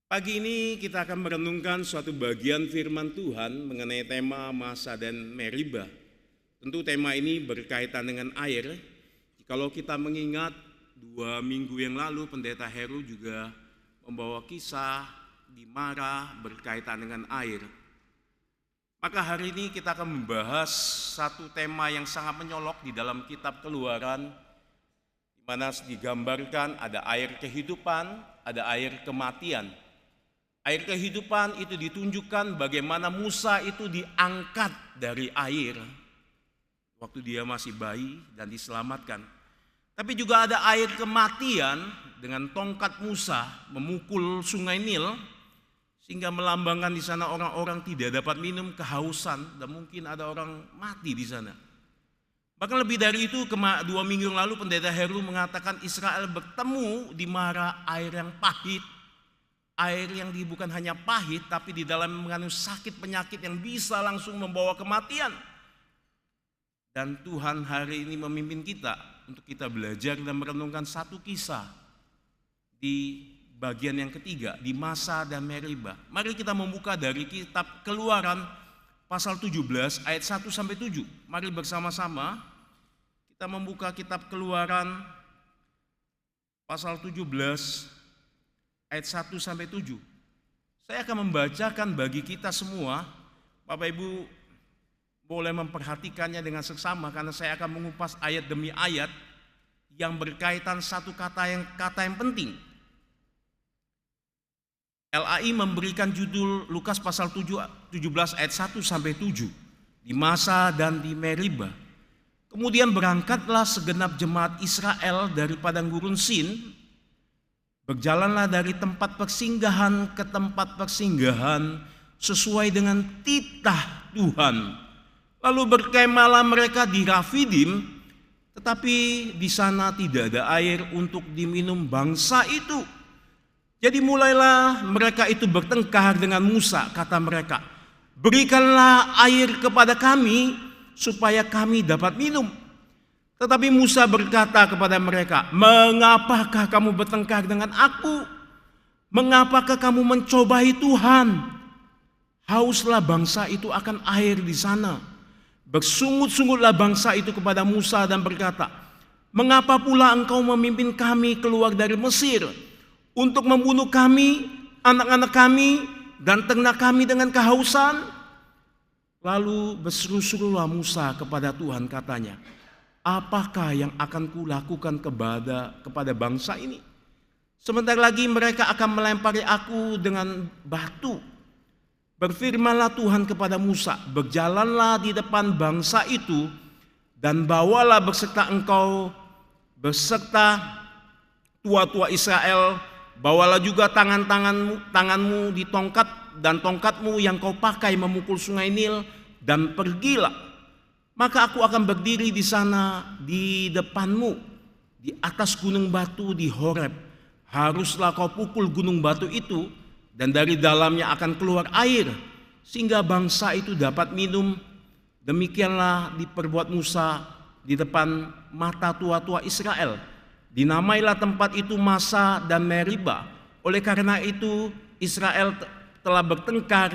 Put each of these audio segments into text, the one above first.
Pagi ini kita akan merenungkan suatu bagian firman Tuhan mengenai tema Masa dan Meriba. Tentu tema ini berkaitan dengan air. Kalau kita mengingat 2 minggu yang lalu Pendeta Heru juga membawa kisah di Mara berkaitan dengan air. Maka hari ini kita akan membahas satu tema yang sangat menyolok di dalam kitab Keluaran, di mana digambarkan ada air kehidupan, ada air kematian. Air kehidupan itu ditunjukkan bagaimana Musa itu diangkat dari air waktu dia masih bayi dan diselamatkan. Tapi juga ada air kematian dengan tongkat Musa memukul sungai Nil sehingga melambangkan di sana orang-orang tidak dapat minum kehausan dan mungkin ada orang mati di sana. Bahkan lebih dari itu, 2 minggu yang lalu Pendeta Heru mengatakan Israel bertemu di Mara air yang pahit. Air yang bukan hanya pahit, tapi di dalam mengandung sakit penyakit yang bisa langsung membawa kematian. Dan Tuhan hari ini memimpin kita untuk kita belajar dan merenungkan satu kisah di bagian yang ketiga, di Masa dan Meriba. Mari kita membuka dari kitab Keluaran pasal 17 ayat 1-7. Mari bersama-sama kita membuka kitab Keluaran pasal 17 ayat 1-7. Saya akan membacakan bagi kita semua. Bapak Ibu boleh memperhatikannya dengan seksama karena saya akan mengupas ayat demi ayat yang berkaitan satu kata yang penting. LAI memberikan judul Lukas pasal 17 ayat 1-7, di Masa dan di Meriba. Kemudian berangkatlah segenap jemaat Israel dari padang gurun Sin. Berjalanlah dari tempat persinggahan ke tempat persinggahan sesuai dengan titah Tuhan. Lalu berkemahlah mereka di Rafidim, tetapi di sana tidak ada air untuk diminum bangsa itu. Jadi mulailah mereka itu bertengkar dengan Musa, kata mereka, "Berikanlah air kepada kami supaya kami dapat minum." Tetapi Musa berkata kepada mereka, "Mengapakah kamu bertengkar dengan aku? Mengapakah kamu mencobai Tuhan? Hauslah bangsa itu akan air di sana." Bersungut-sungutlah bangsa itu kepada Musa dan berkata, "Mengapa pula engkau memimpin kami keluar dari Mesir untuk membunuh kami, anak-anak kami, dan ternak kami dengan kehausan?" Lalu berseru-serulah Musa kepada Tuhan, katanya, "Apakah yang akan kulakukan kepada bangsa ini? Sebentar lagi mereka akan melempari aku dengan batu." Berfirmanlah Tuhan kepada Musa, "Berjalanlah di depan bangsa itu dan bawalah beserta engkau beserta tua-tua Israel, bawalah juga tanganmu di tongkat dan tongkatmu yang kau pakai memukul sungai Nil, dan pergilah. Maka aku akan berdiri di sana di depanmu, di atas gunung batu di Horeb. Haruslah kau pukul gunung batu itu, dan dari dalamnya akan keluar air, sehingga bangsa itu dapat minum." Demikianlah diperbuat Musa di depan mata tua-tua Israel. Dinamailah tempat itu Masa dan Meriba. Oleh karena itu Israel telah bertengkar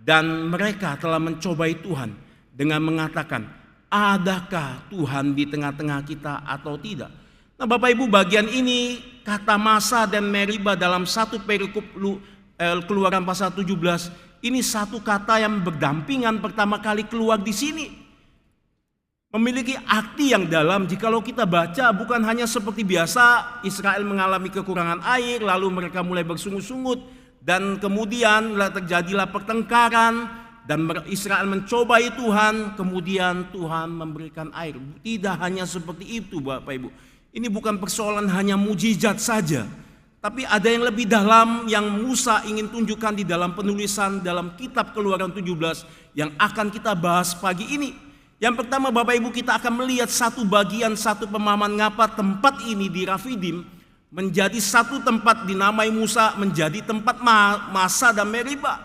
dan mereka telah mencobai Tuhan dengan mengatakan, "Adakah Tuhan di tengah-tengah kita atau tidak?" Nah, Bapak Ibu, bagian ini kata Masa dan Meriba dalam satu perikop Keluaran pasal 17, ini satu kata yang berdampingan pertama kali keluar di sini. Memiliki arti yang dalam. Jikalau kita baca, bukan hanya seperti biasa Israel mengalami kekurangan air lalu mereka mulai bersungut-sungut dan kemudian terjadilah pertengkaran dan Israel mencobai Tuhan, kemudian Tuhan memberikan air. Tidak hanya seperti itu, Bapak Ibu. Ini bukan persoalan hanya mujizat saja, tapi ada yang lebih dalam yang Musa ingin tunjukkan di dalam penulisan dalam kitab Keluaran 17 yang akan kita bahas pagi ini. Yang pertama, Bapak Ibu, kita akan melihat satu bagian, satu pemahaman ngapa tempat ini di Rafidim menjadi satu tempat dinamai Musa menjadi tempat Masa dan Meriba.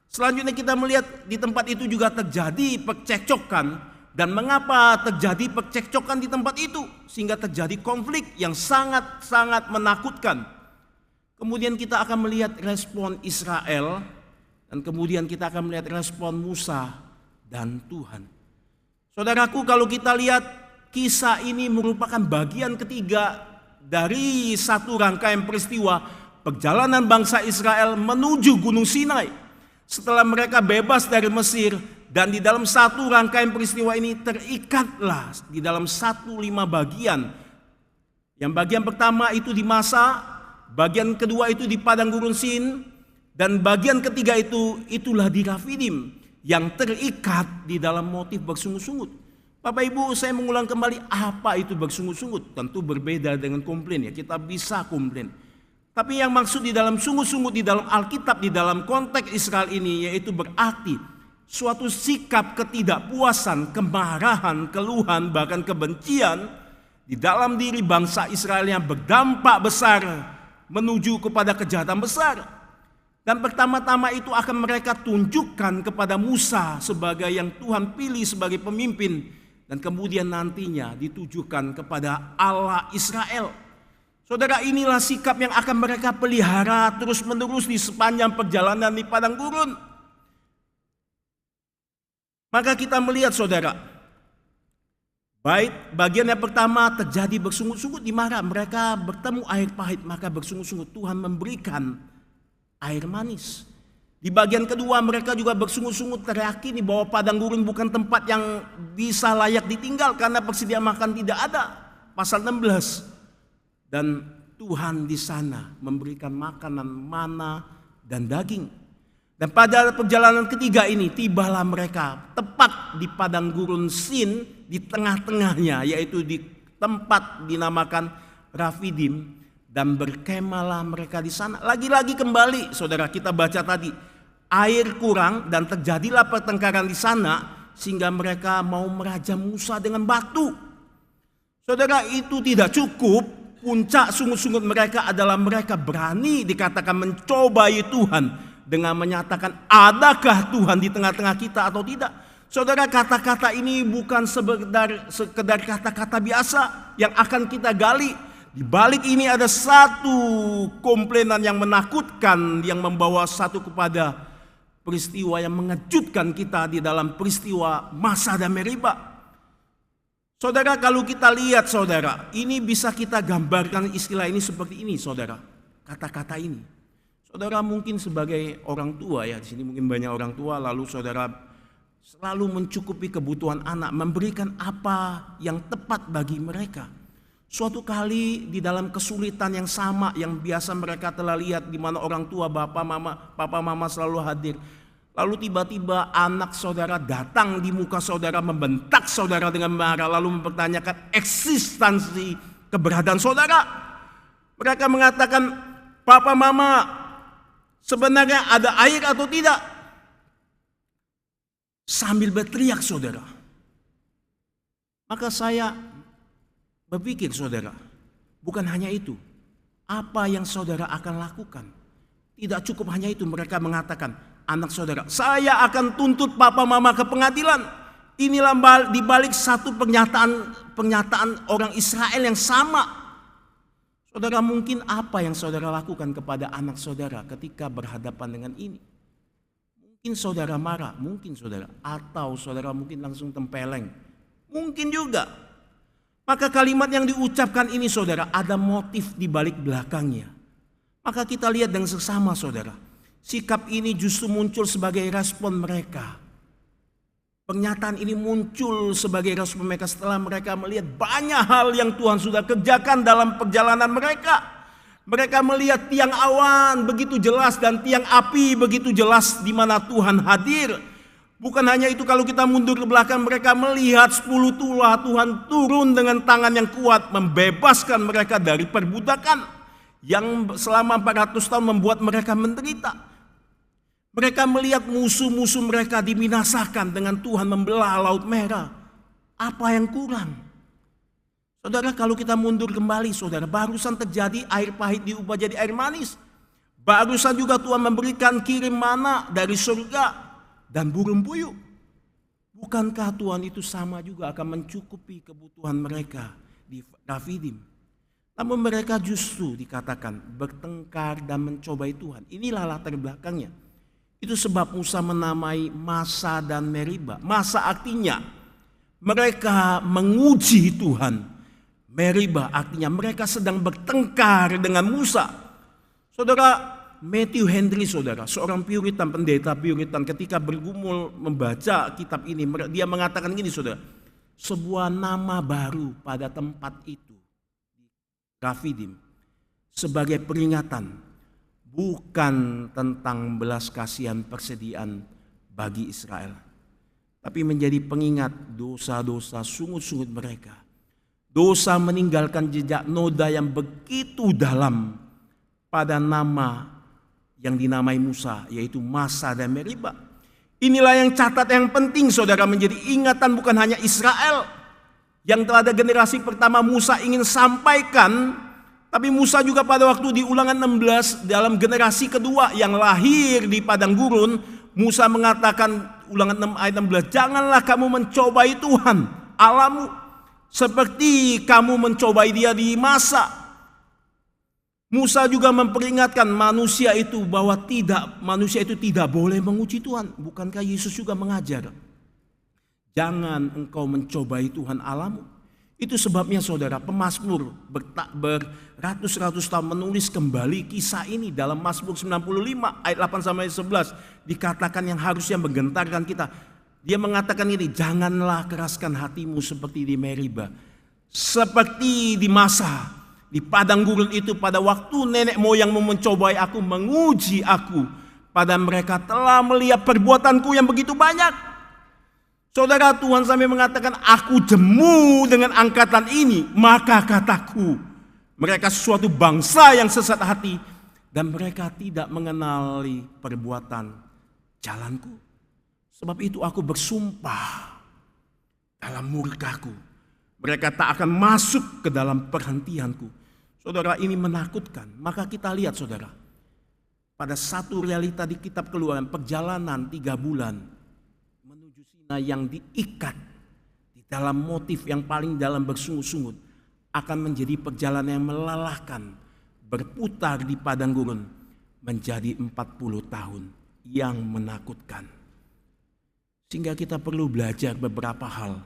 Selanjutnya kita melihat di tempat itu juga terjadi percekcokan, dan mengapa terjadi percekcokan di tempat itu sehingga terjadi konflik yang sangat-sangat menakutkan. Kemudian kita akan melihat respon Israel, dan kemudian kita akan melihat respon Musa dan Tuhan. Saudaraku, kalau kita lihat kisah ini merupakan bagian ketiga dari satu rangkaian peristiwa perjalanan bangsa Israel menuju Gunung Sinai. Setelah mereka bebas dari Mesir, dan di dalam satu rangkaian peristiwa ini terikatlah di dalam 1/5 bagian. Yang bagian pertama itu di Masa, bagian kedua itu di padang gurun Sin, dan bagian ketiga itulah di Rafidim yang terikat di dalam motif bersungut-sungut. Bapak Ibu, saya mengulang kembali, apa itu bersungut-sungut? Tentu berbeda dengan komplain ya, kita bisa komplain. Tapi yang maksud di dalam sungut-sungut di dalam Alkitab, di dalam konteks Israel ini, yaitu berarti suatu sikap ketidakpuasan, kemarahan, keluhan, bahkan kebencian di dalam diri bangsa Israel yang berdampak besar menuju kepada kejahatan besar. Dan pertama-tama itu akan mereka tunjukkan kepada Musa sebagai yang Tuhan pilih sebagai pemimpin, dan kemudian nantinya ditujukan kepada Allah Israel. Saudara, inilah sikap yang akan mereka pelihara terus-menerus di sepanjang perjalanan di padang gurun. Maka kita melihat, saudara, baik bagian yang pertama terjadi bersungut-sungut di mana mereka bertemu air pahit, maka bersungut-sungut. Tuhan memberikan air manis. Di bagian kedua mereka juga bersungut-sungut teryakini bahwa padang gurun bukan tempat yang bisa layak ditinggal karena persediaan makan tidak ada. Pasal 16. Dan Tuhan di sana memberikan makanan mana dan daging. Dan pada perjalanan ketiga ini tibalah mereka tepat di padang gurun Sin, di tengah-tengahnya, yaitu di tempat dinamakan Rafidim, dan berkemalah mereka di sana. Lagi-lagi kembali, saudara, kita baca tadi, air kurang dan terjadilah pertengkaran di sana sehingga mereka mau merajam Musa dengan batu. Saudara, itu tidak cukup. Puncak sungut-sungut mereka adalah mereka berani dikatakan mencobai Tuhan dengan menyatakan, adakah Tuhan di tengah-tengah kita atau tidak? Saudara, kata-kata ini bukan sekedar kata-kata biasa yang akan kita gali. Di balik ini ada satu komplainan yang menakutkan yang membawa satu kepada peristiwa yang mengejutkan kita di dalam peristiwa Masa dan Meriba. Saudara, kalau kita lihat, saudara, ini bisa kita gambarkan istilah ini seperti ini, saudara. Kata-kata ini. Saudara mungkin sebagai orang tua ya, di sini mungkin banyak orang tua, lalu saudara selalu mencukupi kebutuhan anak, memberikan apa yang tepat bagi mereka. Suatu kali di dalam kesulitan yang sama yang biasa mereka telah lihat, di mana orang tua, papa mama selalu hadir. Lalu tiba-tiba anak saudara datang di muka saudara, membentak saudara dengan marah, lalu mempertanyakan eksistensi keberadaan saudara. Mereka mengatakan, papa mama, sebenarnya ada air atau tidak? Sambil berteriak, saudara. Maka saya berpikir, saudara, bukan hanya itu. Apa yang saudara akan lakukan? Tidak cukup hanya itu, mereka mengatakan, anak saudara, saya akan tuntut papa mama ke pengadilan. Inilah dibalik satu pernyataan orang Israel yang sama. Saudara, mungkin apa yang saudara lakukan kepada anak saudara ketika berhadapan dengan ini? Mungkin saudara marah, mungkin saudara, atau saudara mungkin langsung tempeleng. Mungkin juga. Maka kalimat yang diucapkan ini, saudara, ada motif di balik belakangnya. Maka kita lihat dengan seksama, saudara. Sikap ini justru muncul sebagai respon mereka. Pernyataan ini muncul sebagai respon mereka setelah mereka melihat banyak hal yang Tuhan sudah kerjakan dalam perjalanan mereka. Mereka melihat tiang awan begitu jelas dan tiang api begitu jelas di mana Tuhan hadir. Bukan hanya itu, kalau kita mundur ke belakang, mereka melihat 10 tulah Tuhan turun dengan tangan yang kuat membebaskan mereka dari perbudakan yang selama 400 tahun membuat mereka menderita. Mereka melihat musuh-musuh mereka dibinasakan dengan Tuhan membelah Laut Merah. Apa yang kurang? Saudara, kalau kita mundur kembali, saudara, barusan terjadi air pahit diubah jadi air manis. Barusan juga Tuhan memberikan kirim mana dari surga dan burung puyuh. Bukankah Tuhan itu sama juga akan mencukupi kebutuhan mereka di Rafidim? Namun mereka justru dikatakan bertengkar dan mencobai Tuhan. Inilah latar belakangnya. Itu sebab Musa menamai Massa dan Meriba. Massa artinya mereka menguji Tuhan. Meriba artinya mereka sedang bertengkar dengan Musa. Saudara, Matthew Henry, saudara, seorang Puritan, pendeta Puritan, ketika bergumul membaca kitab ini, dia mengatakan gini, saudara, sebuah nama baru pada tempat itu, Rafidim, sebagai peringatan, bukan tentang belas kasihan persediaan bagi Israel, tapi menjadi pengingat dosa-dosa sungut-sungut mereka. Dosa meninggalkan jejak noda yang begitu dalam pada nama yang dinamai Musa, yaitu Massa dan Meriba. Inilah yang catat yang penting, saudara, menjadi ingatan bukan hanya Israel yang pada generasi pertama Musa ingin sampaikan, tapi Musa juga pada waktu di Ulangan 16 dalam generasi kedua yang lahir di padang gurun, Musa mengatakan Ulangan 6 ayat 16, janganlah kamu mencobai Tuhan Allahmu seperti kamu mencobai dia di Massa. Musa juga memperingatkan manusia itu bahwa manusia itu tidak boleh menguji Tuhan. Bukankah Yesus juga mengajar, jangan engkau mencobai Tuhan Allahmu? Itu sebabnya saudara, pemazmur beratus-ratus tahun menulis kembali kisah ini dalam Mazmur 95 ayat 8 sampai 11. Dikatakan yang harusnya menggentarkan kita. Dia mengatakan ini, janganlah keraskan hatimu seperti di Meriba, seperti di Massa. Di padang gurun itu pada waktu nenek moyangmu mencobai aku, menguji aku, pada mereka telah melihat perbuatanku yang begitu banyak. Saudara, Tuhan sampai mengatakan, aku jemu dengan angkatan ini, maka kataku, mereka sesuatu bangsa yang sesat hati, dan mereka tidak mengenali perbuatan jalanku. Sebab itu aku bersumpah dalam murkaku, mereka tak akan masuk ke dalam perhentianku. Saudara, ini menakutkan. Maka kita lihat, saudara, pada satu realita di kitab Keluaran, perjalanan 3 bulan menuju Sinai yang diikat di dalam motif yang paling dalam bersungut-sungut akan menjadi perjalanan yang melelahkan, berputar di padang gurun menjadi 40 tahun yang menakutkan. Sehingga kita perlu belajar beberapa hal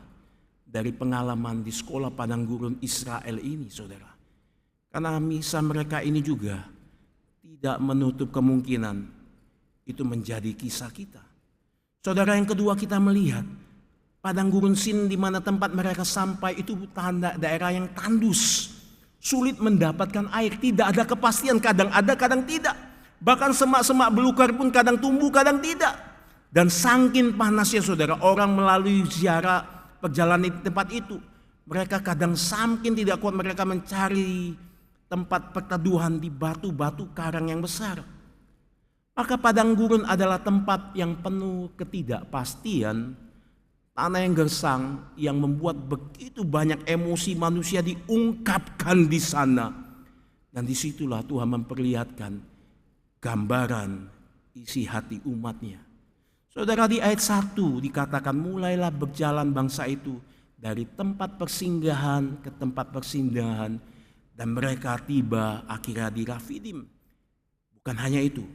dari pengalaman di sekolah padang gurun Israel ini, saudara. Karena misa mereka ini juga tidak menutup kemungkinan itu menjadi kisah kita. Saudara, yang kedua, kita melihat padang gurun Sin di mana tempat mereka sampai itu tanda daerah yang tandus, sulit mendapatkan air, tidak ada kepastian, kadang ada, kadang tidak. Bahkan semak-semak belukar pun kadang tumbuh, kadang tidak. Dan saking panasnya, saudara, orang melalui ziarah perjalanan di tempat itu, mereka kadang saking tidak kuat, mereka mencari tempat perteduhan di batu-batu karang yang besar. Maka padang gurun adalah tempat yang penuh ketidakpastian, tanah yang gersang yang membuat begitu banyak emosi manusia diungkapkan di sana. Dan disitulah Tuhan memperlihatkan gambaran isi hati umatnya. Saudara, di ayat 1 dikatakan, mulailah berjalan bangsa itu dari tempat persinggahan ke tempat persinggahan, dan mereka tiba akhirnya di Rafidim. Bukan hanya itu,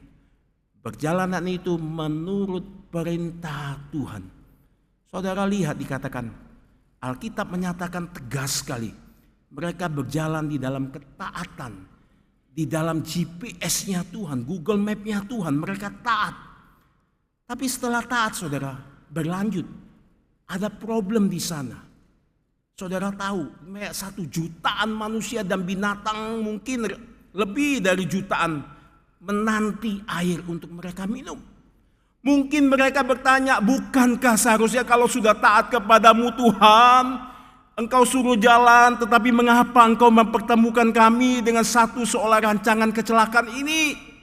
perjalanan itu menurut perintah Tuhan. Saudara, lihat dikatakan, Alkitab menyatakan tegas sekali, mereka berjalan di dalam ketaatan, di dalam GPS-nya Tuhan, Google Map-nya Tuhan, mereka taat. Tapi setelah taat, saudara, berlanjut, ada problem di sana. Saudara tahu, 1 jutaan manusia dan binatang, mungkin lebih dari jutaan, menanti air untuk mereka minum. Mungkin mereka bertanya, bukankah seharusnya kalau sudah taat kepadamu Tuhan, engkau suruh jalan, tetapi mengapa engkau mempertemukan kami dengan satu seolah rancangan kecelakaan ini?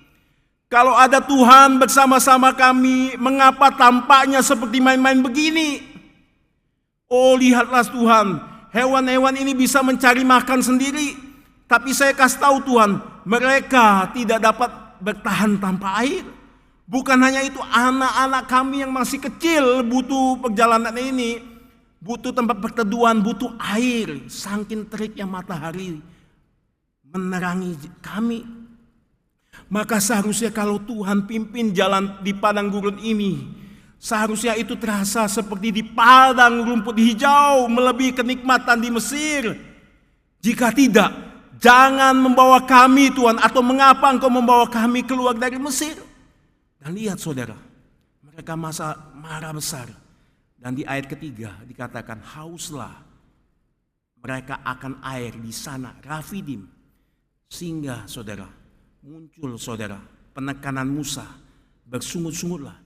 Kalau ada Tuhan bersama-sama kami, mengapa tampaknya seperti main-main begini? Oh, lihatlah Tuhan, hewan-hewan ini bisa mencari makan sendiri. Tapi saya kasih tahu Tuhan, mereka tidak dapat bertahan tanpa air. Bukan hanya itu, anak-anak kami yang masih kecil butuh perjalanan ini, butuh tempat perteduhan, butuh air. Saking teriknya matahari menerangi kami. Maka seharusnya kalau Tuhan pimpin jalan di padang gurun ini, seharusnya itu terasa seperti di padang rumput hijau melebihi kenikmatan di Mesir. Jika tidak, jangan membawa kami Tuhan, atau mengapa Engkau membawa kami keluar dari Mesir? Dan lihat saudara, mereka marah besar. Dan di ayat ketiga dikatakan hauslah mereka akan air di sana, Rafidim. Sehingga saudara, muncul saudara penekanan Musa, bersungut-sungutlah.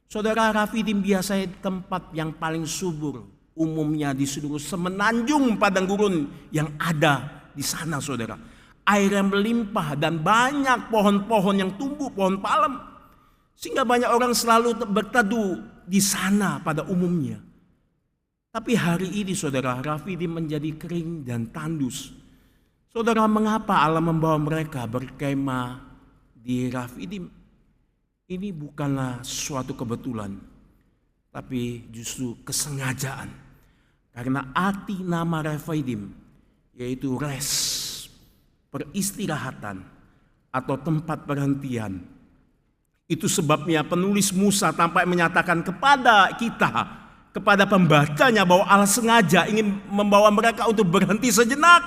Saudara, Rafidim biasanya tempat yang paling subur umumnya di seluruh semenanjung padang gurun yang ada di sana saudara. Air yang melimpah dan banyak pohon-pohon yang tumbuh, pohon palem. Sehingga banyak orang selalu berteduh di sana pada umumnya. Tapi hari ini saudara, Rafidim menjadi kering dan tandus. Saudara, mengapa Allah membawa mereka berkemah di Rafidim? Ini bukanlah suatu kebetulan, tapi justru kesengajaan. Karena arti nama Rafidim yaitu rest, peristirahatan atau tempat perhentian. Itu sebabnya penulis Musa tampak menyatakan kepada kita, kepada pembacanya, bahwa Allah sengaja ingin membawa mereka untuk berhenti sejenak,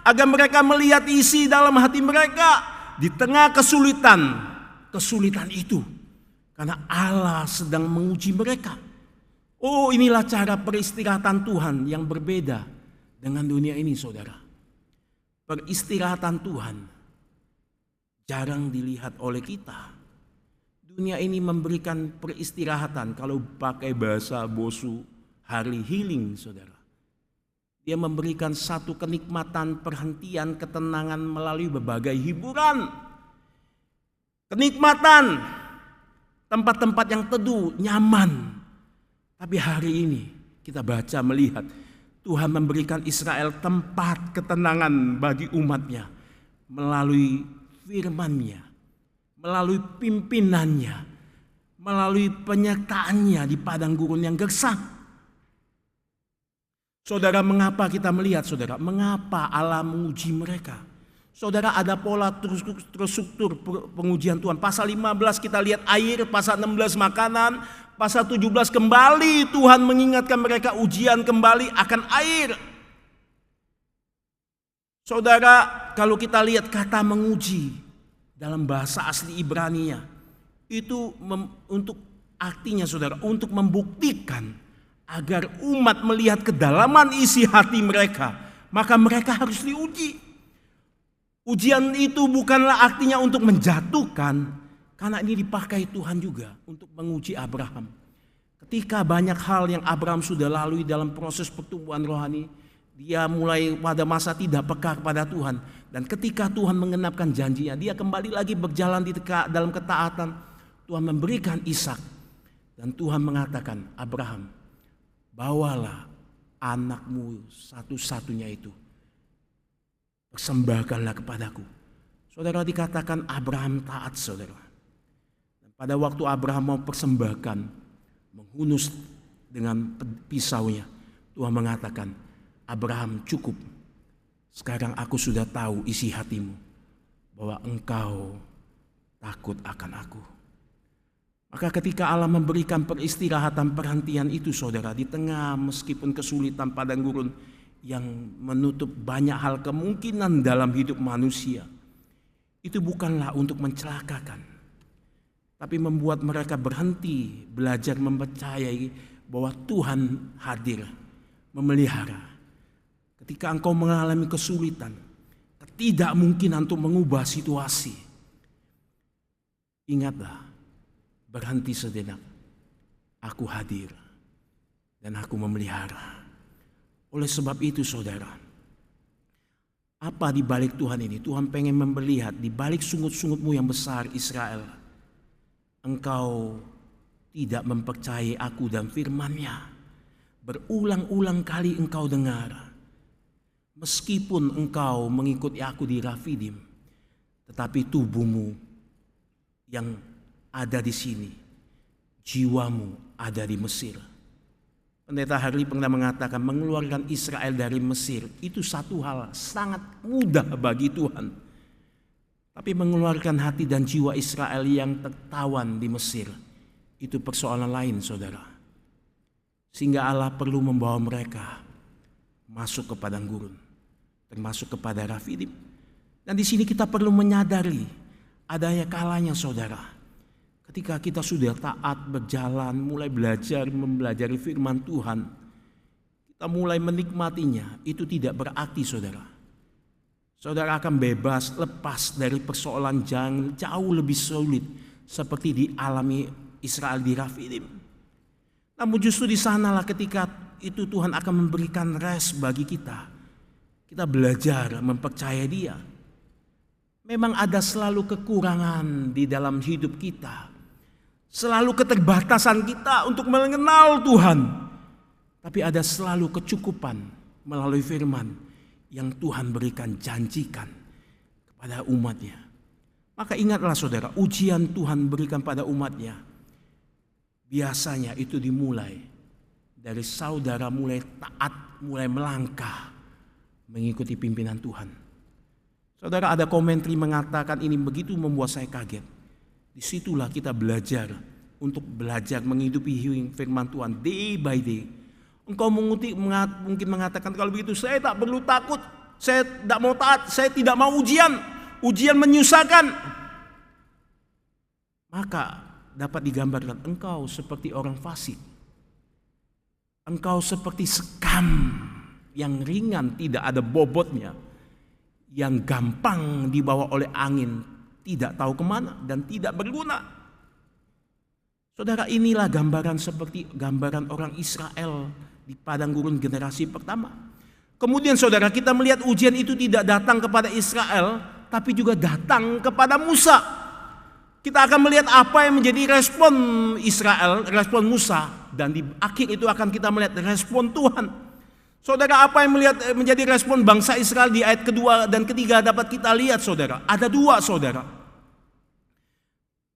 agar mereka melihat isi dalam hati mereka di tengah kesulitan itu. Karena Allah sedang menguji mereka. Oh, inilah cara peristirahatan Tuhan yang berbeda dengan dunia ini saudara. Peristirahatan Tuhan jarang dilihat oleh kita. Dunia ini memberikan peristirahatan, kalau pakai bahasa Bosu, hari healing saudara. Dia memberikan satu kenikmatan, perhentian, ketenangan melalui berbagai hiburan. Kenikmatan, tempat-tempat yang teduh, nyaman. Tapi hari ini kita baca melihat Tuhan memberikan Israel tempat ketenangan bagi umatnya melalui firman-Nya, melalui pimpinannya, melalui penyertaannya di padang gurun yang gersang. Saudara, mengapa kita melihat saudara? Mengapa Allah menguji mereka? Saudara, ada pola terstruktur pengujian Tuhan. Pasal 15 kita lihat air, pasal 16 makanan, pasal 17 kembali Tuhan mengingatkan mereka ujian kembali akan air. Saudara, kalau kita lihat kata menguji dalam bahasa asli Ibrania, itu untuk artinya saudara, untuk membuktikan agar umat melihat kedalaman isi hati mereka, maka mereka harus diuji. Ujian itu bukanlah artinya untuk menjatuhkan, karena ini dipakai Tuhan juga untuk menguji Abraham. Ketika banyak hal yang Abraham sudah lalui dalam proses pertumbuhan rohani, dia mulai pada masa tidak peka kepada Tuhan. Dan ketika Tuhan mengenapkan janjinya, dia kembali lagi berjalan dalam ketaatan. Tuhan memberikan Ishak. Dan Tuhan mengatakan, Abraham, bawalah anakmu satu-satunya itu, persembahkanlah kepadaku. Saudara, dikatakan Abraham taat saudara. Dan pada waktu Abraham mau persembahkan, menghunus dengan pisaunya, Tuhan mengatakan, Abraham cukup, sekarang aku sudah tahu isi hatimu, bahwa engkau takut akan aku. Maka ketika Allah memberikan peristirahatan perhentian itu saudara, di tengah meskipun kesulitan padang gurun yang menutup banyak hal kemungkinan dalam hidup manusia, itu bukanlah untuk mencelakakan, tapi membuat mereka berhenti belajar mempercayai bahwa Tuhan hadir memelihara. Ketika engkau mengalami kesulitan, ketidakmungkinan untuk mengubah situasi, ingatlah, berhenti sejenak. Aku hadir dan aku memelihara. Oleh sebab itu saudara, apa di balik Tuhan ini? Tuhan pengen melihat di balik sungut-sungutmu yang besar Israel, engkau tidak mempercayai aku dan firman-Nya. Berulang-ulang kali engkau dengar, meskipun engkau mengikuti aku di Rafidim, tetapi tubuhmu yang ada di sini, jiwamu ada di Mesir. Pendeta Harley pernah mengatakan mengeluarkan Israel dari Mesir itu satu hal sangat mudah bagi Tuhan. Tapi mengeluarkan hati dan jiwa Israel yang tertawan di Mesir itu persoalan lain, saudara. Sehingga Allah perlu membawa mereka masuk ke padang gurun, termasuk kepada Rafidim. Dan di sini kita perlu menyadari adanya kalanya, saudara. Ketika kita sudah taat berjalan, mulai belajar mempelajari firman Tuhan, kita mulai menikmatinya, itu tidak berarti, saudara, saudara akan bebas lepas dari persoalan yang jauh lebih sulit seperti dialami Israel di Rafidim. Namun justru di sanalah ketika itu Tuhan akan memberikan rest bagi kita. Kita belajar mempercayai Dia. Memang ada selalu kekurangan di dalam hidup kita. Selalu keterbatasan kita untuk mengenal Tuhan. Tapi ada selalu kecukupan melalui firman yang Tuhan berikan, janjikan kepada umatnya. Maka ingatlah saudara, ujian Tuhan berikan pada umatnya. Biasanya itu dimulai dari saudara mulai taat, mulai melangkah mengikuti pimpinan Tuhan. Saudara, ada komentari mengatakan ini begitu membuat saya kaget. Disitulah kita belajar untuk belajar menghidupi firman Tuhan day by day. Engkau mungkin mengatakan kalau begitu saya tak perlu takut, saya tidak mau taat, saya tidak mau ujian menyusahkan. Maka dapat digambarkan engkau seperti orang fasik. Engkau seperti sekam yang ringan, tidak ada bobotnya, yang gampang dibawa oleh angin, tidak tahu kemana dan tidak berguna. Saudara, inilah gambaran seperti gambaran orang Israel di padang gurun generasi pertama. Kemudian saudara, kita melihat ujian itu tidak datang kepada Israel, tapi juga datang kepada Musa. Kita akan melihat apa yang menjadi respon Israel, respon Musa, dan di akhir itu akan kita melihat respon Tuhan. Saudara, apa yang menjadi respon bangsa Israel di ayat kedua dan ketiga dapat kita lihat, saudara. Ada dua, saudara.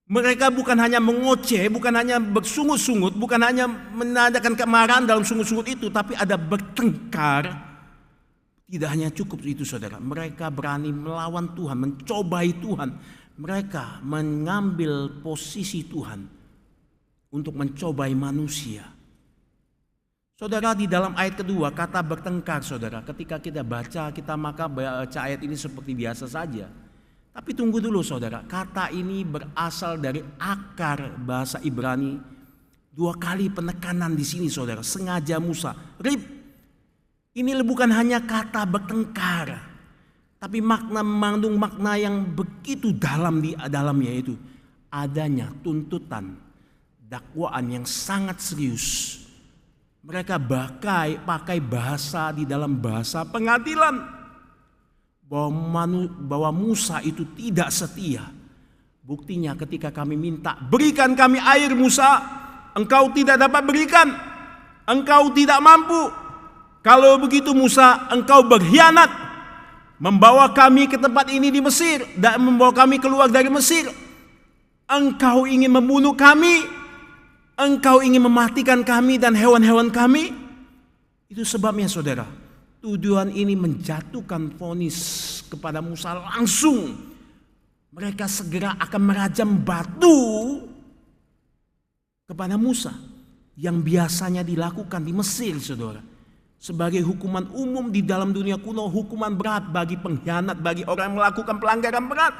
Mereka bukan hanya mengoceh, bukan hanya bersungut-sungut, bukan hanya menandakan kemarahan dalam sungut-sungut itu, tapi ada bertengkar. Tidak hanya cukup itu, saudara. Mereka berani melawan Tuhan, mencobai Tuhan. Mereka mengambil posisi Tuhan untuk mencobai manusia. Saudara, di dalam ayat kedua kata bertengkar, saudara. Ketika kita baca ayat ini seperti biasa saja. Tapi tunggu dulu, saudara. Kata ini berasal dari akar bahasa Ibrani. Dua kali penekanan di sini, saudara. Sengaja Musa. Rib. Ini bukan hanya kata bertengkar, tapi mengandung makna yang begitu dalam di dalamnya, itu adanya tuntutan, dakwaan yang sangat serius. Mereka pakai bahasa di dalam bahasa pengadilan bahwa Musa itu tidak setia. Buktinya ketika kami minta, berikan kami air Musa, engkau tidak dapat berikan, engkau tidak mampu. Kalau begitu Musa, engkau berkhianat, membawa kami ke tempat ini di Mesir dan membawa kami keluar dari Mesir. Engkau ingin membunuh kami. Engkau ingin mematikan kami dan hewan-hewan kami. Itu sebabnya, saudara, tuduhan ini menjatuhkan vonis kepada Musa langsung. Mereka segera akan merajam batu kepada Musa, yang biasanya dilakukan di Mesir, saudara, sebagai hukuman umum di dalam dunia kuno, hukuman berat bagi pengkhianat, bagi orang yang melakukan pelanggaran berat.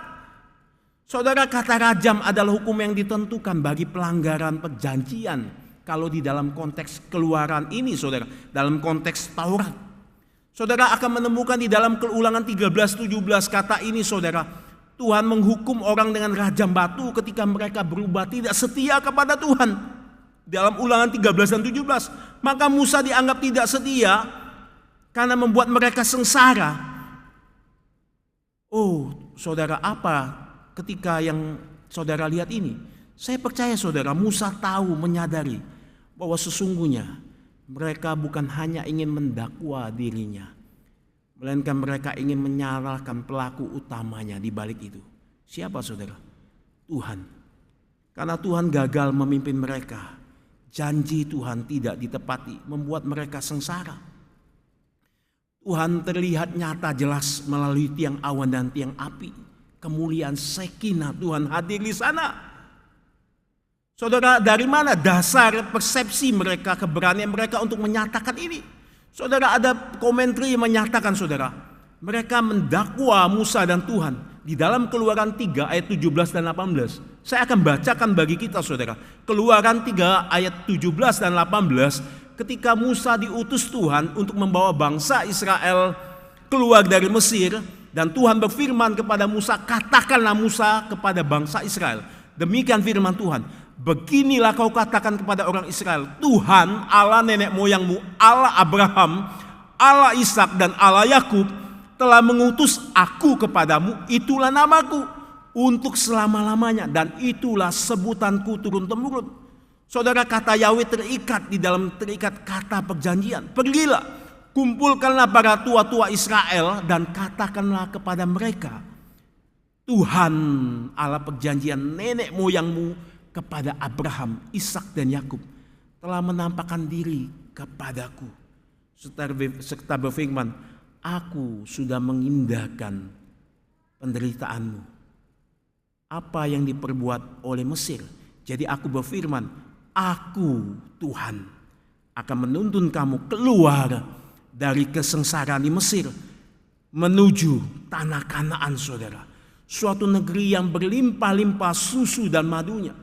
Saudara, kata rajam adalah hukum yang ditentukan bagi pelanggaran perjanjian. Kalau di dalam konteks Keluaran ini, saudara, dalam konteks Taurat, saudara akan menemukan di dalam Ulangan 13:17 kata ini, saudara. Tuhan menghukum orang dengan rajam batu ketika mereka berubah tidak setia kepada Tuhan. Dalam Ulangan 13 dan 17, maka Musa dianggap tidak setia karena membuat mereka sengsara. Oh, saudara, apa ketika yang saudara lihat ini? Saya percaya, saudara, Musa tahu, menyadari bahwa sesungguhnya mereka bukan hanya ingin mendakwa dirinya, melainkan mereka ingin menyalahkan pelaku utamanya di balik itu. Siapa, saudara? Tuhan. Karena Tuhan gagal memimpin mereka, janji Tuhan tidak ditepati, membuat mereka sengsara. Tuhan terlihat nyata jelas melalui tiang awan dan tiang api. Kemuliaan Shekinah Tuhan hadir di sana. Saudara, dari mana dasar persepsi mereka, keberanian mereka untuk menyatakan ini? Saudara, ada komentari yang menyatakan, saudara, mereka mendakwa Musa dan Tuhan. Di dalam Keluaran 3 ayat 17 dan 18. Saya akan bacakan bagi kita, saudara. Keluaran 3 ayat 17 dan 18. Ketika Musa diutus Tuhan untuk membawa bangsa Israel keluar dari Mesir. Dan Tuhan berfirman kepada Musa, katakanlah Musa kepada bangsa Israel. Demikian firman Tuhan. Beginilah kau katakan kepada orang Israel. Tuhan Allah nenek moyangmu, Allah Abraham, Allah Ishak dan Allah Yakub telah mengutus aku kepadamu, itulah namaku untuk selama-lamanya dan itulah sebutanku turun-temurun. Saudara, kata Yahweh terikat di dalam terikat kata perjanjian. Pergilah, kumpulkanlah para tua-tua Israel dan katakanlah kepada mereka, Tuhan Allah perjanjian nenek moyangmu kepada Abraham, Ishak dan Yakub telah menampakkan diri kepadaku serta berfirman, aku sudah mengindahkan penderitaanmu, apa yang diperbuat oleh Mesir. Jadi aku berfirman, aku Tuhan akan menuntun kamu keluar dari kesengsaraan di Mesir menuju tanah Kanaan, saudara. Suatu negeri yang berlimpah-limpah susu dan madunya.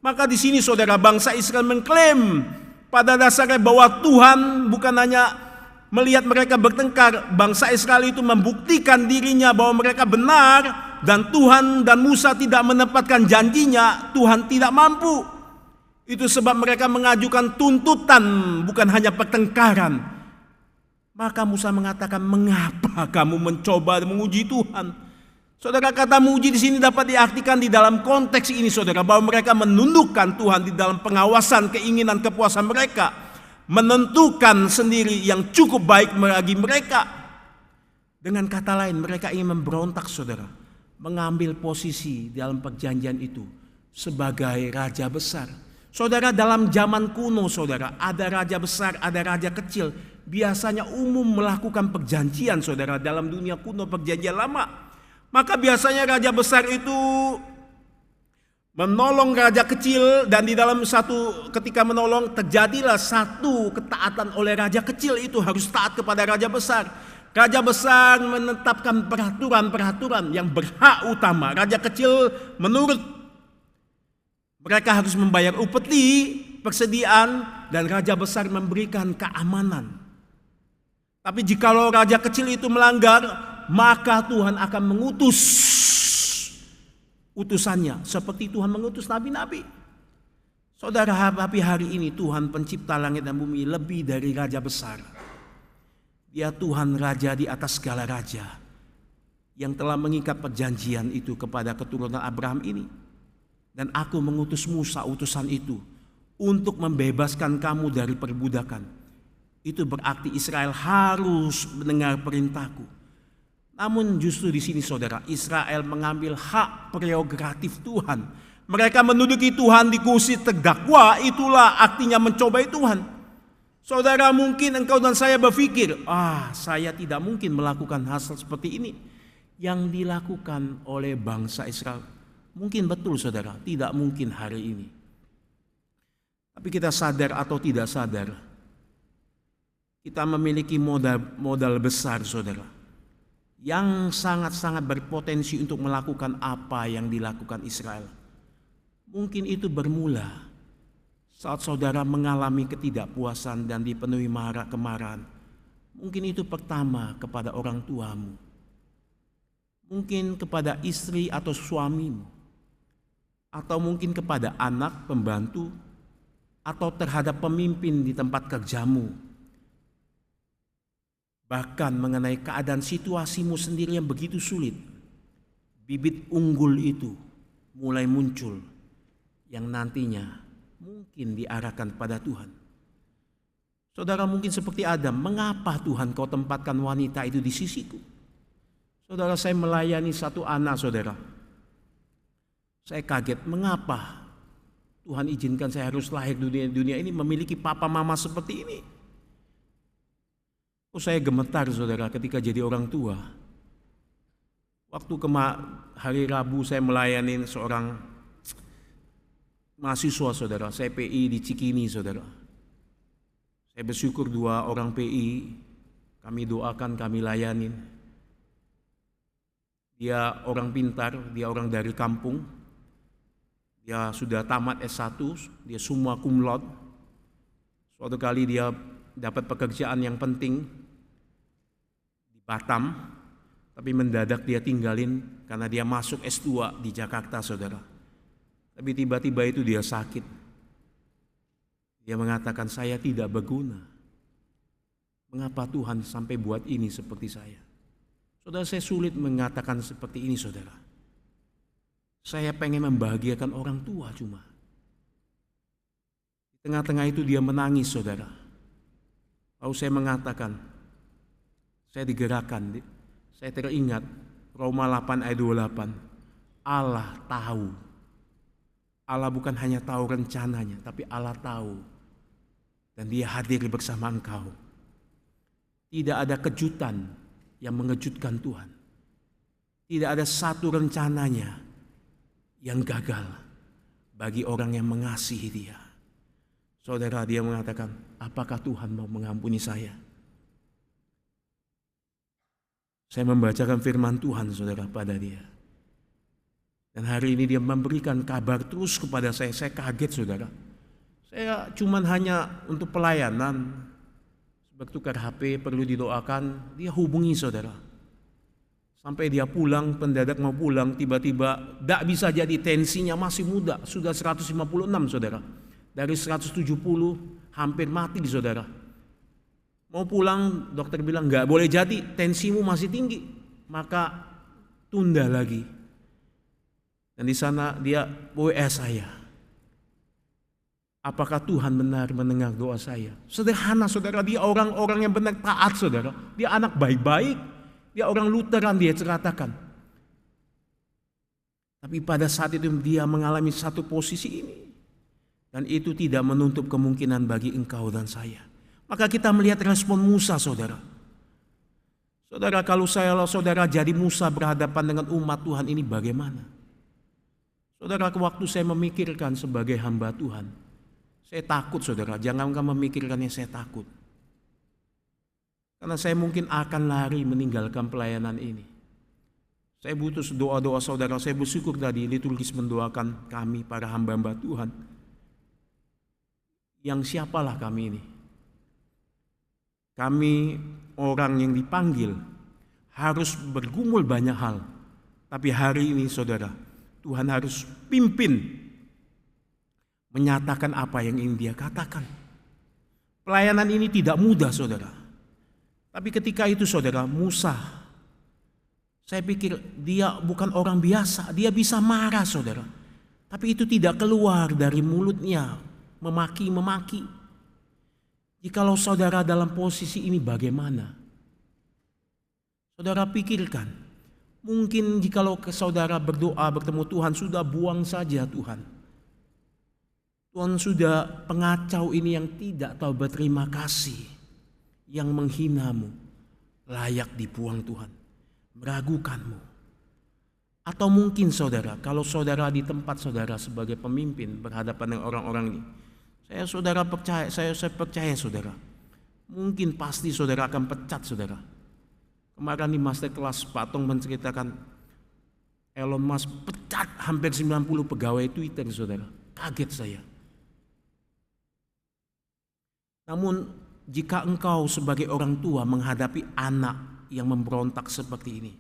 Maka di sini, saudara, bangsa Israel mengklaim pada dasarnya bahwa Tuhan bukan hanya melihat mereka bertengkar, bangsa Israel itu membuktikan dirinya bahwa mereka benar dan Tuhan dan Musa tidak menepatkan janjinya, Tuhan tidak mampu. Itu sebab mereka mengajukan tuntutan, bukan hanya pertengkaran. Maka Musa mengatakan, mengapa kamu mencoba menguji Tuhan? Saudara, kata menguji di sini dapat diartikan di dalam konteks ini, saudara, bahwa mereka menundukkan Tuhan di dalam pengawasan keinginan kepuasan mereka. Menentukan sendiri yang cukup baik bagi mereka. Dengan kata lain, mereka ingin memberontak, saudara, mengambil posisi dalam perjanjian itu sebagai raja besar. Saudara, dalam zaman kuno, saudara, ada raja besar, ada raja kecil. Biasanya umum melakukan perjanjian, saudara, dalam dunia kuno, perjanjian lama. Maka biasanya raja besar itu menolong raja kecil, dan di dalam satu ketika menolong terjadilah satu ketaatan oleh raja kecil itu harus taat kepada raja besar. Raja besar menetapkan peraturan-peraturan yang berhak utama. Raja kecil menurut mereka harus membayar upeti, persediaan, dan raja besar memberikan keamanan. Tapi jikalau raja kecil itu melanggar, maka Tuhan akan mengutus utusannya seperti Tuhan mengutus nabi-nabi. Saudara, tapi hari ini Tuhan pencipta langit dan bumi lebih dari raja besar. Dia Tuhan raja di atas segala raja yang telah mengikat perjanjian itu kepada keturunan Abraham ini. Dan aku mengutus Musa, utusan itu, untuk membebaskan kamu dari perbudakan. Itu berarti Israel harus mendengar perintahku. Namun justru di sini, saudara, Israel mengambil hak prerogatif Tuhan. Mereka menduduki Tuhan di kursi terdakwa, itulah artinya mencobai Tuhan. Saudara, mungkin engkau dan saya berpikir, saya tidak mungkin melakukan hal seperti ini. Yang dilakukan oleh bangsa Israel. Mungkin betul, saudara, tidak mungkin hari ini. Tapi kita sadar atau tidak sadar, kita memiliki modal besar, saudara, yang sangat-sangat berpotensi untuk melakukan apa yang dilakukan Israel. Mungkin itu bermula saat saudara mengalami ketidakpuasan dan dipenuhi kemarahan. Mungkin itu pertama kepada orang tuamu. Mungkin kepada istri atau suamimu. Atau mungkin kepada anak, pembantu, atau terhadap pemimpin di tempat kerjamu. Bahkan mengenai keadaan situasimu sendiri yang begitu sulit, bibit unggul itu mulai muncul yang nantinya mungkin diarahkan pada Tuhan. Saudara, mungkin seperti Adam, mengapa Tuhan kau tempatkan wanita itu di sisiku? Saudara, saya melayani satu anak, saudara. Saya kaget, mengapa Tuhan izinkan saya harus lahir dunia ini memiliki papa mama seperti ini? Oh, saya gemetar saudara ketika jadi orang tua. Waktu hari Rabu saya melayani seorang mahasiswa saudara, saya PI di Cikini saudara. Saya bersyukur 2 orang PI, kami doakan, kami layanin. Dia orang pintar, dia orang dari kampung. Dia sudah tamat S1, dia semua cum laude. Suatu kali dia dapat pekerjaan yang penting di Batam, tapi mendadak dia tinggalin karena dia masuk S2 di Jakarta saudara. Tapi tiba-tiba itu dia sakit. Dia mengatakan, saya tidak berguna. Mengapa Tuhan sampai buat ini seperti saya? Saudara, saya sulit mengatakan seperti ini saudara. Saya pengen membahagiakan orang tua cuma. Di tengah-tengah itu dia menangis saudara. Lalu saya mengatakan, saya digerakkan, saya teringat Roma 8 ayat 28. Allah tahu. Allah bukan hanya tahu rencananya, tapi Allah tahu. Dan dia hadir bersama engkau. Tidak ada kejutan yang mengejutkan Tuhan. Tidak ada satu rencananya yang gagal bagi orang yang mengasihi dia. Saudara, dia mengatakan, apakah Tuhan mau mengampuni saya? Saya membacakan firman Tuhan saudara pada dia. Dan hari ini dia memberikan kabar terus kepada saya. Saya kaget saudara. Saya cuman hanya untuk pelayanan, bertukar HP perlu didoakan, dia hubungi saudara. Sampai dia pulang, pendadak mau pulang, tiba-tiba tidak bisa jadi, tensinya masih muda, sudah 156 saudara. Dari 170 hampir mati saudara. Mau pulang, dokter bilang nggak boleh jadi, tensimu masih tinggi, maka tunda lagi. Dan di sana dia WA saya. Apakah Tuhan benar mendengar doa saya? Sederhana saudara, dia orang-orang yang benar taat saudara. Dia anak baik-baik. Dia orang Lutheran, dia ceritakan. Tapi pada saat itu dia mengalami satu posisi ini. Dan itu tidak menutup kemungkinan bagi engkau dan saya. Maka kita melihat respon Musa saudara. Saudara, kalau saudara jadi Musa berhadapan dengan umat Tuhan ini bagaimana? Saudara, waktu saya memikirkan sebagai hamba Tuhan, saya takut saudara, jangankan memikirkannya, saya takut. Karena saya mungkin akan lari meninggalkan pelayanan ini. Saya butuh doa-doa saudara, saya bersyukur tadi liturgis mendoakan kami para hamba-hamba Tuhan. Yang siapalah kami ini? Kami orang yang dipanggil harus bergumul banyak hal. Tapi hari ini saudara, Tuhan harus pimpin menyatakan apa yang ingin dia katakan. Pelayanan ini tidak mudah saudara. Tapi ketika itu saudara, Musa, saya pikir dia bukan orang biasa, dia bisa marah saudara. Tapi itu tidak keluar dari mulutnya, memaki-memaki. Jikalau saudara dalam posisi ini bagaimana? Saudara pikirkan, mungkin jikalau saudara berdoa bertemu Tuhan, sudah buang saja Tuhan. Tuhan sudah pengacau ini yang tidak tahu berterima kasih. Yang menghinamu layak dibuang Tuhan, meragukanmu. Atau mungkin saudara, kalau saudara di tempat saudara sebagai pemimpin berhadapan dengan orang-orang ini, saya percaya saudara, mungkin pasti saudara akan pecat saudara. Kemarin di masterclass Pak Tong menceritakan Elon Musk pecat hampir 90 pegawai Twitter saudara. Kaget saya. Namun jika engkau sebagai orang tua menghadapi anak yang memberontak seperti ini,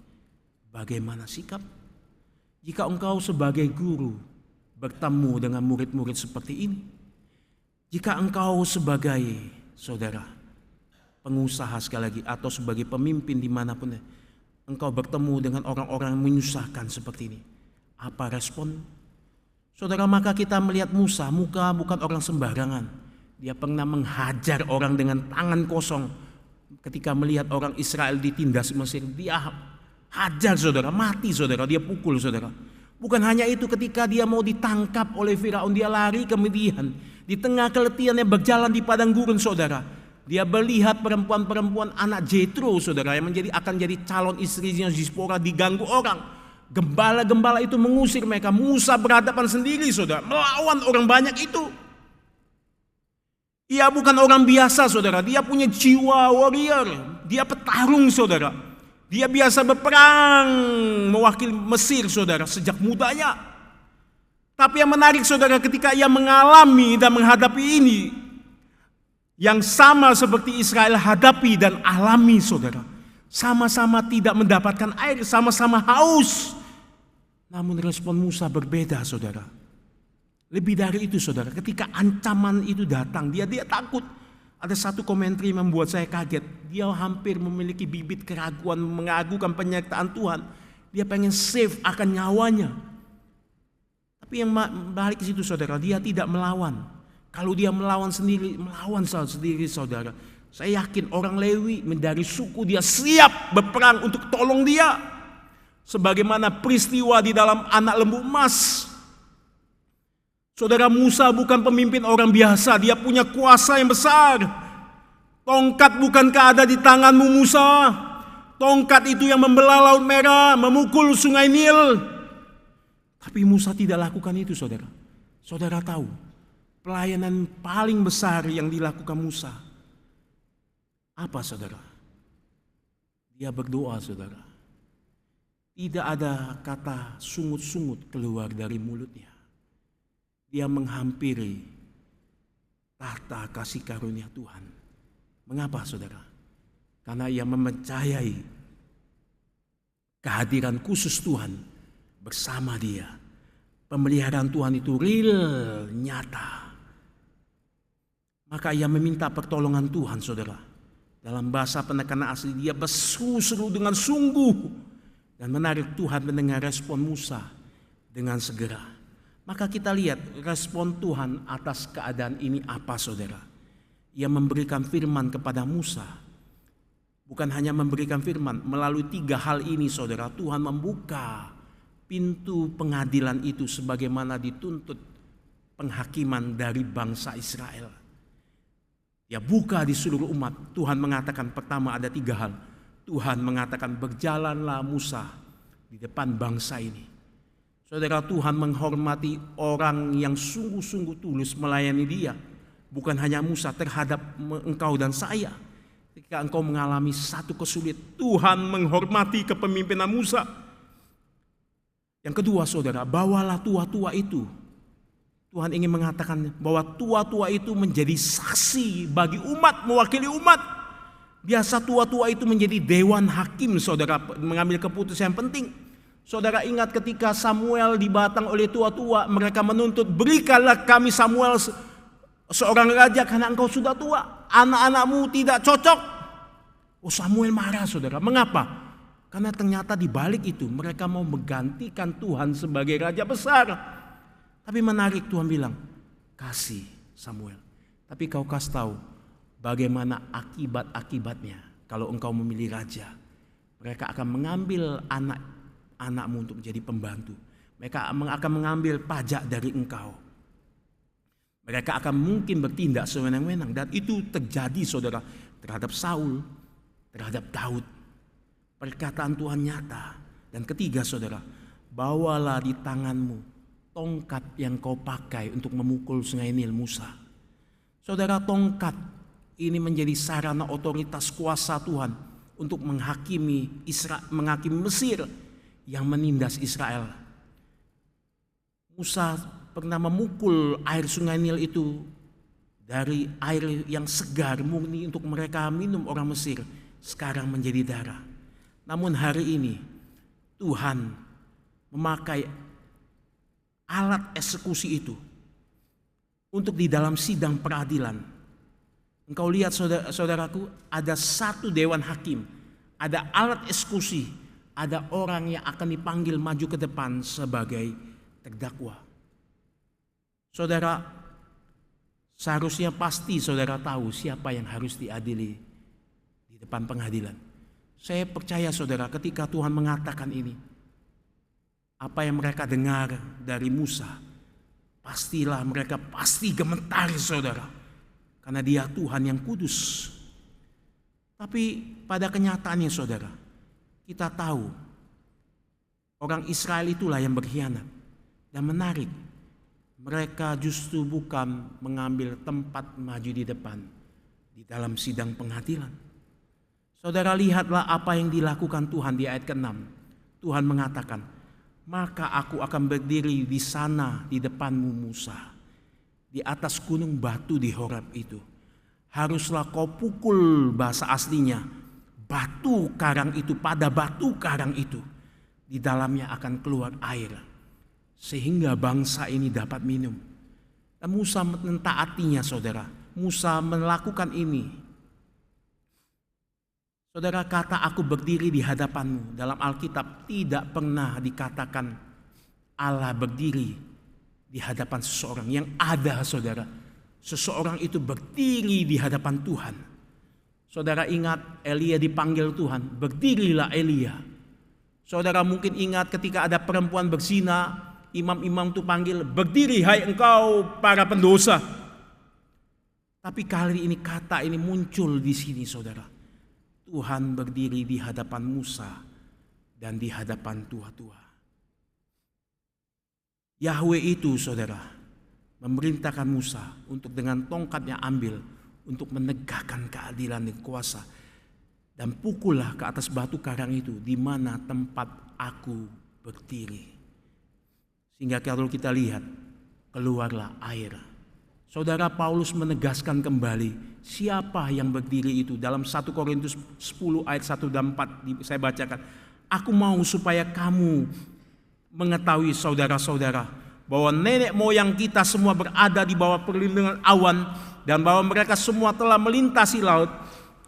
bagaimana sikap? Jika engkau sebagai guru bertemu dengan murid-murid seperti ini, jika engkau sebagai saudara pengusaha sekali lagi atau sebagai pemimpin dimanapun engkau bertemu dengan orang-orang yang menyusahkan seperti ini, apa respon? Saudara, maka kita melihat Musa, muka bukan orang sembarangan. Dia pernah menghajar orang dengan tangan kosong. Ketika melihat orang Israel ditindas Mesir, dia hajar saudara, mati saudara, dia pukul saudara. Bukan hanya itu, ketika dia mau ditangkap oleh Firaun, dia lari ke Midian. Di tengah keletihannya berjalan di padang gurun, saudara, dia melihat perempuan-perempuan anak Jethro, saudara, yang akan jadi calon istrinya Zipora diganggu orang. Gembala-gembala itu mengusir mereka. Musa berhadapan sendiri, saudara, melawan orang banyak itu. Ia bukan orang biasa, saudara. Dia punya jiwa warrior. Dia petarung, saudara. Dia biasa berperang mewakili Mesir, saudara, sejak mudanya. Tapi yang menarik, saudara, ketika ia mengalami dan menghadapi ini, yang sama seperti Israel hadapi dan alami, saudara. Sama-sama tidak mendapatkan air, sama-sama haus. Namun respon Musa berbeda, saudara. Lebih dari itu, saudara, ketika ancaman itu datang, dia takut. Ada satu komentar yang membuat saya kaget. Dia hampir memiliki bibit keraguan, mengagukan penyertaan Tuhan. Dia pengen save akan nyawanya. Tapi yang balik ke situ, saudara, dia tidak melawan. Kalau dia melawan sendiri, saudara. Saya yakin orang Lewi dari suku dia siap berperang untuk tolong dia. Sebagaimana peristiwa di dalam anak lembu emas. Saudara, Musa bukan pemimpin orang biasa, dia punya kuasa yang besar. Tongkat bukankah ada di tanganmu, Musa? Tongkat itu yang membelah Laut Merah, memukul Sungai Nil. Tapi Musa tidak lakukan itu, saudara. Saudara tahu, pelayanan paling besar yang dilakukan Musa apa, saudara? Dia berdoa, saudara. Tidak ada kata sungut-sungut keluar dari mulutnya. Dia menghampiri tahta kasih karunia Tuhan. Mengapa, saudara? Karena ia mempercayai kehadiran khusus Tuhan bersama dia. Pemeliharaan Tuhan itu real, nyata. Maka ia meminta pertolongan Tuhan, saudara. Dalam bahasa penekanan asli, dia berseru-seru dengan sungguh. Dan menarik, Tuhan mendengar respon Musa dengan segera. Maka kita lihat respon Tuhan atas keadaan ini apa, saudara. Ia memberikan firman kepada Musa. Bukan hanya memberikan firman, melalui 3 hal ini, saudara, Tuhan membuka pintu pengadilan itu sebagaimana dituntut penghakiman dari bangsa Israel. Dia buka di seluruh umat. Tuhan mengatakan, pertama ada 3 hal. Tuhan mengatakan, berjalanlah Musa di depan bangsa ini. Saudara, Tuhan menghormati orang yang sungguh-sungguh tulus melayani dia. Bukan hanya Musa, terhadap engkau dan saya. Ketika engkau mengalami satu kesulitan, Tuhan menghormati kepemimpinan Musa. Yang kedua, saudara, bawalah tua-tua itu. Tuhan ingin mengatakan bahwa tua-tua itu menjadi saksi bagi umat, mewakili umat. Biasa tua-tua itu menjadi dewan hakim, saudara, mengambil keputusan yang penting. Saudara ingat ketika Samuel dibatang oleh tua-tua, mereka menuntut, berikanlah kami Samuel seorang raja karena engkau sudah tua, anak-anakmu tidak cocok. Oh, Samuel marah, saudara. Mengapa? Karena ternyata di balik itu mereka mau menggantikan Tuhan sebagai raja besar. Tapi menarik, Tuhan bilang, kasih Samuel. Tapi kau kasih tahu bagaimana akibat-akibatnya kalau engkau memilih raja. Mereka akan mengambil anakmu untuk menjadi pembantu. Mereka akan mengambil pajak dari engkau. Mereka akan mungkin bertindak sewenang-wenang. Dan itu terjadi, saudara, terhadap Saul, terhadap Daud. Perkataan Tuhan nyata. Dan ketiga, saudara, bawalah di tanganmu tongkat yang kau pakai untuk memukul Sungai Nil, Musa. Saudara, tongkat ini menjadi sarana otoritas kuasa Tuhan untuk menghakimi Mesir yang menindas Israel. Musa pernah memukul air Sungai Nil itu dari air yang segar murni untuk mereka minum orang Mesir, sekarang menjadi darah. Namun hari ini Tuhan memakai alat eksekusi itu untuk di dalam sidang peradilan. Engkau lihat, saudaraku, ada satu dewan hakim, ada alat eksekusi, ada orang yang akan dipanggil maju ke depan sebagai terdakwa. Saudara, seharusnya pasti saudara tahu siapa yang harus diadili di depan pengadilan. Saya percaya, saudara, ketika Tuhan mengatakan ini, apa yang mereka dengar dari Musa, pastilah mereka pasti gemetar, saudara, karena Dia Tuhan yang kudus. Tapi pada kenyataannya, saudara, kita tahu orang Israel itulah yang berkhianat. Dan menarik, mereka justru bukan mengambil tempat maju di depan di dalam sidang pengadilan. Saudara, lihatlah apa yang dilakukan Tuhan di ayat ke-6. Tuhan mengatakan, maka aku akan berdiri di sana di depanmu Musa, di atas gunung batu di Horeb itu. Haruslah kau pukul, bahasa aslinya, batu karang itu pada batu karang itu. Di dalamnya akan keluar air, sehingga bangsa ini dapat minum. Dan Musa mentaatinya, saudara. Musa melakukan ini. Saudara, kata aku berdiri di hadapanmu dalam Alkitab tidak pernah dikatakan Allah berdiri di hadapan seseorang. Yang ada, saudara, seseorang itu berdiri di hadapan Tuhan. Saudara ingat Elia dipanggil Tuhan, berdirilah Elia. Saudara mungkin ingat ketika ada perempuan berzina, imam-imam itu panggil, berdiri hai engkau para pendosa. Tapi kali ini kata ini muncul di sini, saudara. Tuhan berdiri di hadapan Musa dan di hadapan tua-tua. Yahweh itu, saudara, memerintahkan Musa untuk dengan tongkatnya ambil untuk menegakkan keadilan dan kuasa. Dan pukullah ke atas batu karang itu di mana tempat aku berdiri. Sehingga kalau kita lihat, keluarlah air. Saudara, Paulus menegaskan kembali siapa yang berdiri itu. Dalam 1 Korintus 10 ayat 1 dan 4 saya bacakan. Aku mau supaya kamu mengetahui, saudara-saudara, bahwa nenek moyang kita semua berada di bawah perlindungan awan, dan bahwa mereka semua telah melintasi laut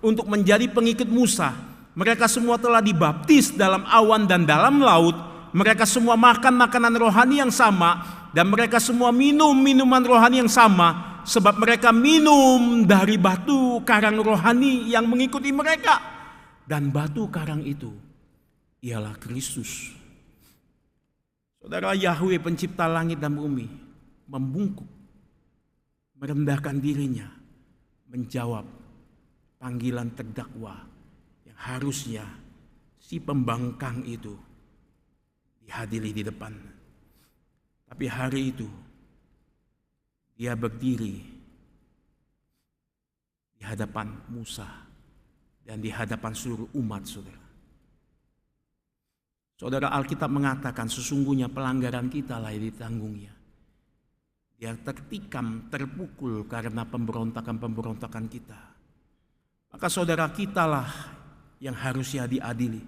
untuk menjadi pengikut Musa. Mereka semua telah dibaptis dalam awan dan dalam laut. Mereka semua makan makanan rohani yang sama, dan mereka semua minum minuman rohani yang sama, sebab mereka minum dari batu karang rohani yang mengikuti mereka. Dan batu karang itu ialah Kristus. Saudara, Yahweh pencipta langit dan bumi membungkuk, merendahkan dirinya, menjawab panggilan terdakwa yang harusnya si pembangkang itu dihadiri di depan. Tapi hari itu dia berdiri di hadapan Musa dan di hadapan seluruh umat, saudara. Saudara, Alkitab mengatakan sesungguhnya pelanggaran kita lah yang ditanggungnya. Dia tertikam, terpukul karena pemberontakan-pemberontakan kita. Maka saudara, kitalah yang harusnya diadili,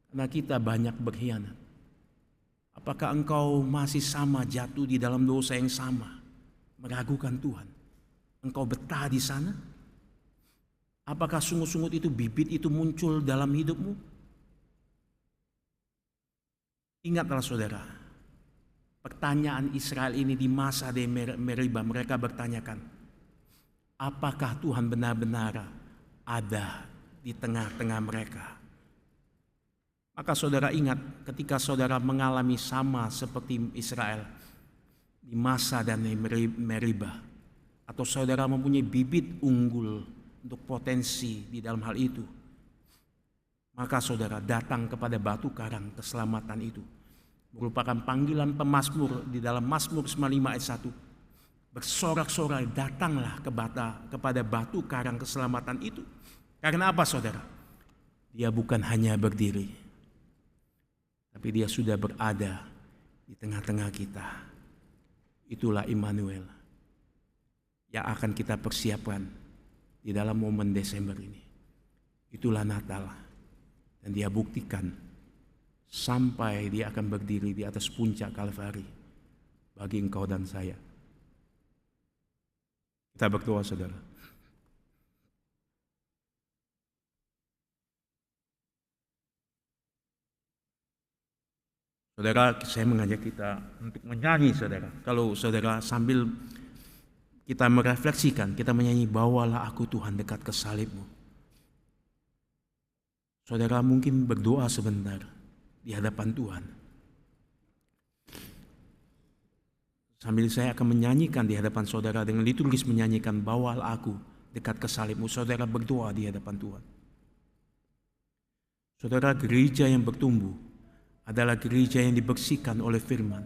karena kita banyak berkhianat. Apakah engkau masih sama jatuh di dalam dosa yang sama, meragukan Tuhan? Engkau betah di sana? Apakah sungut-sungut itu, bibit itu muncul dalam hidupmu? Ingatlah saudara, pertanyaan Israel ini di masa di Meribah, mereka bertanyakan, apakah Tuhan benar-benar ada di tengah-tengah mereka? Maka saudara ingat, ketika saudara mengalami sama seperti Israel di masa dan Meribah, atau saudara mempunyai bibit unggul untuk potensi di dalam hal itu, maka saudara datang kepada batu karang keselamatan itu. Merupakan panggilan pemazmur di dalam Mazmur 95 ayat 1. Bersorak-sorai datanglah kepada batu karang keselamatan itu. Karena apa saudara? Dia bukan hanya berdiri, tapi dia sudah berada di tengah-tengah kita. Itulah Immanuel yang akan kita persiapkan di dalam momen Desember ini. Itulah Natal. Dan dia buktikan sampai dia akan berdiri di atas puncak Kalvari bagi engkau dan saya. Kita berdoa saudara. Saudara, saya mengajak kita untuk menyanyi saudara. Kalau saudara sambil kita merefleksikan, kita menyanyi, bawalah aku Tuhan dekat ke salibmu. Saudara mungkin berdoa sebentar di hadapan Tuhan. Sambil saya akan menyanyikan di hadapan saudara dengan liturgis menyanyikan bawalah aku dekat ke salibmu. Saudara berdoa di hadapan Tuhan. Saudara, gereja yang bertumbuh adalah gereja yang dibersihkan oleh firman.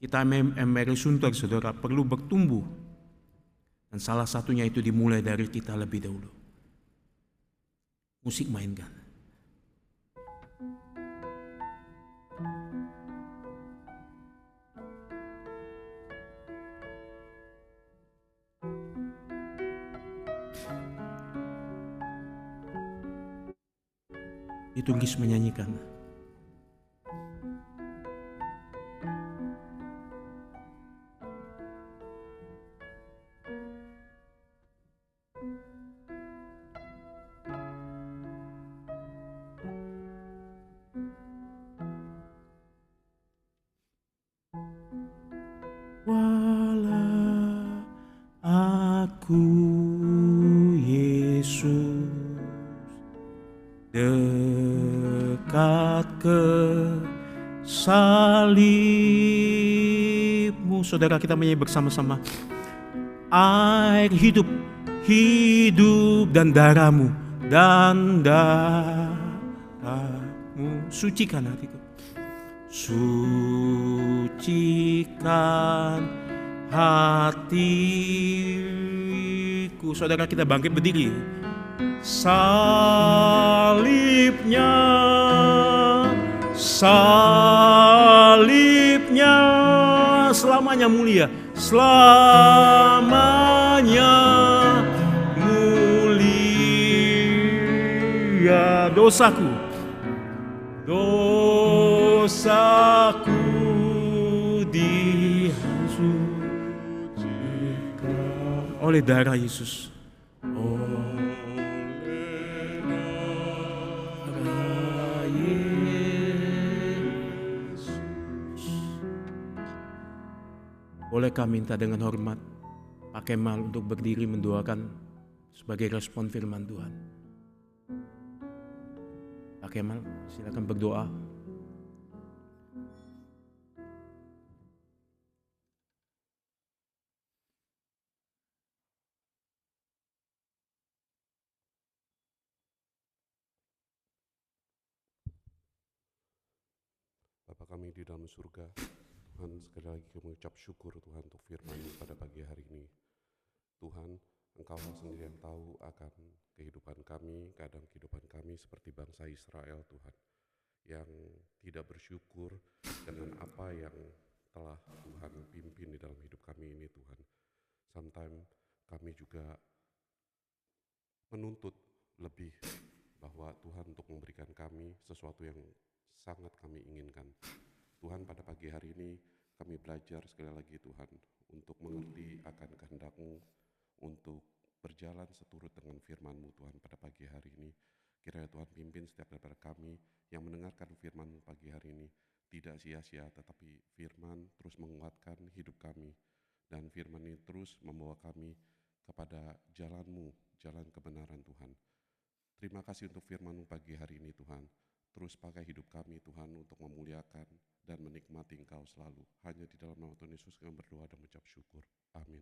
Kita Emery Sunter, saudara, perlu bertumbuh. Dan salah satunya itu dimulai dari kita lebih dahulu. Musik mainkan. Liturgis menyanyikan. Walah aku Yesus dekat ke salibmu. Saudara, kita menyanyi bersama-sama. Air hidup, hidup dan darahmu, sucikan hatiku. Sucikan hatiku. Saudara, kita bangkit berdiri. Salibnya, salibnya selamanya mulia, selamanya mulia. Dosaku, dosaku dihapuskan oleh darah Yesus. Bolehkah minta dengan hormat Pak Kemal untuk berdiri mendoakan sebagai respon firman Tuhan? Pak Kemal, silakan berdoa. Bapa kami di dalam surga, Tuhan, sekali lagi kami mengucap syukur Tuhan untuk firman-Mu pada pagi hari ini. Tuhan, Engkau sendiri yang tahu akan kehidupan kami, keadaan kehidupan kami seperti bangsa Israel, Tuhan, yang tidak bersyukur dengan apa yang telah Tuhan pimpin di dalam hidup kami ini, Tuhan. Sometimes kami juga menuntut lebih bahwa Tuhan untuk memberikan kami sesuatu yang sangat kami inginkan. Tuhan, pada pagi hari ini kami belajar sekali lagi Tuhan untuk mengerti akan kehendak-Mu, untuk berjalan seturut dengan firman-Mu Tuhan pada pagi hari ini. Kiranya Tuhan pimpin setiap daripada kami yang mendengarkan firman-Mu pagi hari ini tidak sia-sia, tetapi firman terus menguatkan hidup kami, dan firman ini terus membawa kami kepada jalan-Mu, jalan kebenaran Tuhan. Terima kasih untuk firman-Mu pagi hari ini Tuhan. Terus pakai hidup kami Tuhan untuk memuliakan dan menikmati Engkau selalu. Hanya di dalam nama Tuhan Yesus kami berdoa dan mengucap syukur. Amin.